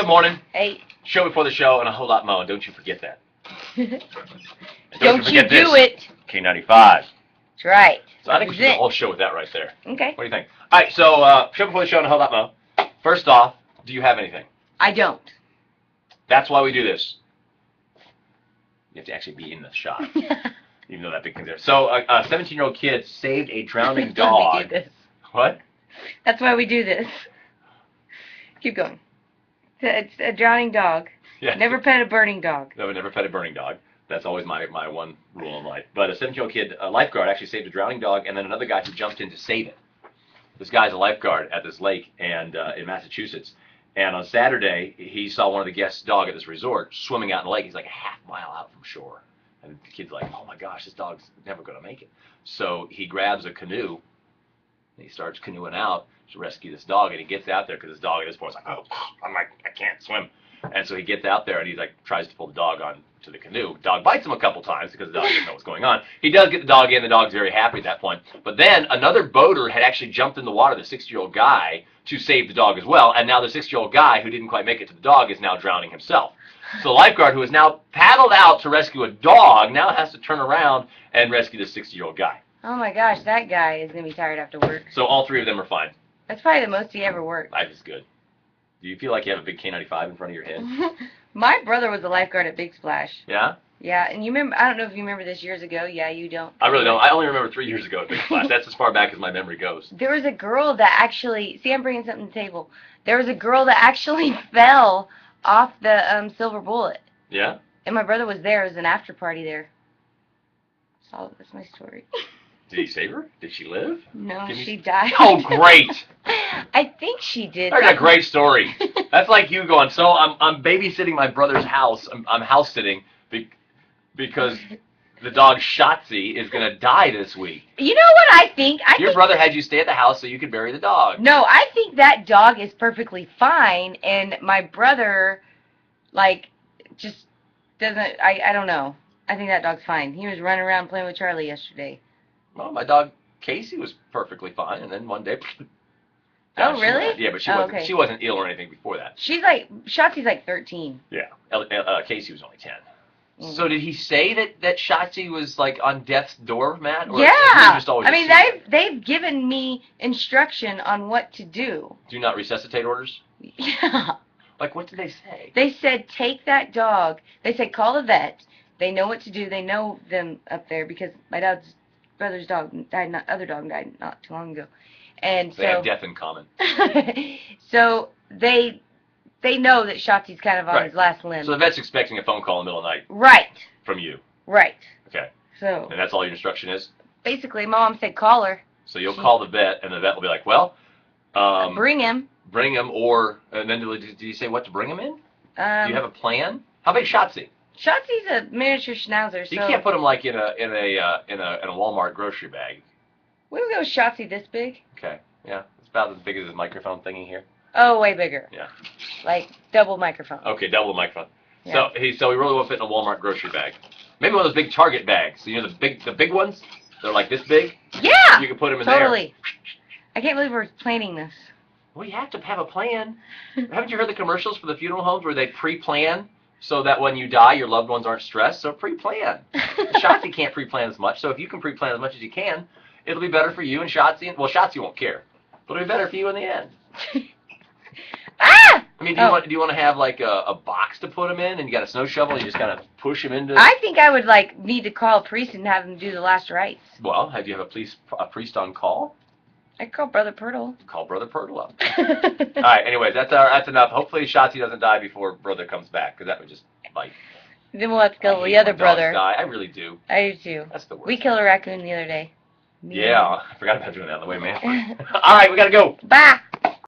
Good morning. Hey. Show before the show and a whole lot more. Don't you forget that. Don't you do it. K95. That's right. So I think we should do the whole show with that right there. Okay. What do you think? All right, so show before the show and a whole lot more. First off, do you have anything? I don't. That's why we do this. You have to actually be in the shot. Even though that big thing's there. So a 17-year-old kid saved a drowning dog. Why we do this. What? That's why we do this. Keep going. It's a drowning dog. Yeah. Never pet a burning dog. No, never pet a burning dog. That's always my one rule in life. But a 17-year-old kid, a lifeguard, actually saved a drowning dog, and then another guy who jumped in to save it. This guy's a lifeguard at this lake and in Massachusetts. And on Saturday, he saw one of the guests' dog at this resort swimming out in the lake. He's like a half mile out from shore. And the kid's like, oh my gosh, this dog's never going to make it. So he grabs a canoe, and he starts canoeing out to rescue this dog. And he gets out there because this dog at this point is like, oh, I can't swim. And so he gets out there and he like tries to pull the dog on to the canoe. Dog bites him a couple times because the dog doesn't know what's going on. He does get the dog in. The dog's very happy at that point. But then another boater had actually jumped in the water, the 60-year-old guy, to save the dog as well. And now the 60-year-old guy who didn't quite make it to the dog is now drowning himself. So the lifeguard, who has now paddled out to rescue a dog, now has to turn around and rescue the 60-year-old guy. Oh my gosh, that guy is going to be tired after work. So all three of them are fine. That's probably the most he ever worked. Life is good. Do you feel like you have a big K95 in front of your head? My brother was a lifeguard at Big Splash. Yeah? Yeah, and you remember, I don't know if you remember this years ago. Yeah, you don't. I really don't. I only remember 3 years ago at Big Splash. That's as far back as my memory goes. There was a girl that actually, see, I'm bringing something to the table. There was a girl that actually fell off the Silver Bullet. Yeah? And my brother was there. It was an after party there. So that's my story. Did he save her? Did she live? No, she died. Oh, great. I think she did. That's a great story. That's like you going, so I'm babysitting my brother's house. I'm house sitting because the dog Shotzi is going to die this week. You know what I think? Your brother had you stay at the house so you could bury the dog. No, I think that dog is perfectly fine, and my brother, like, just doesn't, I don't know. I think that dog's fine. He was running around playing with Charlie yesterday. Well, my dog Casey was perfectly fine, and then one day. Oh, really? Yeah, but she wasn't ill or anything before that. She's like, Shotzi's like 13. Yeah, Casey was only 10. Mm. So did he say that Shotzi was like on death's door, Matt? Or yeah. Just always they've given me instruction on what to do. Do not resuscitate orders? Yeah. Like, what did they say? They said, take that dog. They said, call the vet. They know what to do. They know them up there because my brother's dog died. Other dog died not too long ago, and they have death in common. So they know that Shotzi's kind of on his last limb. So the vet's expecting a phone call in the middle of the night. Right. From you. Right. Okay. So. And that's all your instruction is? Basically, Mom said call her. So you'll call the vet, and the vet will be like, well, bring him. Bring him, and then did you say what to bring him in? Do you have a plan? How big's Shotzi? Shotzi's a miniature schnauzer. So you can't put him like in a Walmart grocery bag. We'll go Shotzi this big. Okay. Yeah. It's about as big as this microphone thingy here. Oh, way bigger. Yeah. Like double microphone. Okay, double microphone. Yeah. So we really won't fit in a Walmart grocery bag. Maybe one of those big Target bags. You know the big ones? They're like this big? Yeah. You can put them in there. Totally. I can't believe we're planning this. Well, you have to have a plan. Haven't you heard the commercials for the funeral homes where they pre-plan so that when you die, your loved ones aren't stressed? So pre-plan. Shotzi can't pre-plan as much, so if you can pre-plan as much as you can, it'll be better for you and Shotzi. Well, Shotzi won't care, but it'll be better for you in the end. Ah! I mean, do you want to have like a box to put them in, and you got a snow shovel, and you just kind of push them into? I think I would need to call a priest and have him do the last rites. Well, have you have a priest on call? I call Brother Pirtle. Call Brother Pirtle up. All right. Anyways, that's enough. Hopefully, Shotzi doesn't die before Brother comes back, because that would just bite. Then we'll have to kill the other brother. Die. I really do. I do too. That's the worst. We killed a raccoon the other day. Yeah, I forgot about doing that on the way, man. All right, we gotta go. Bye.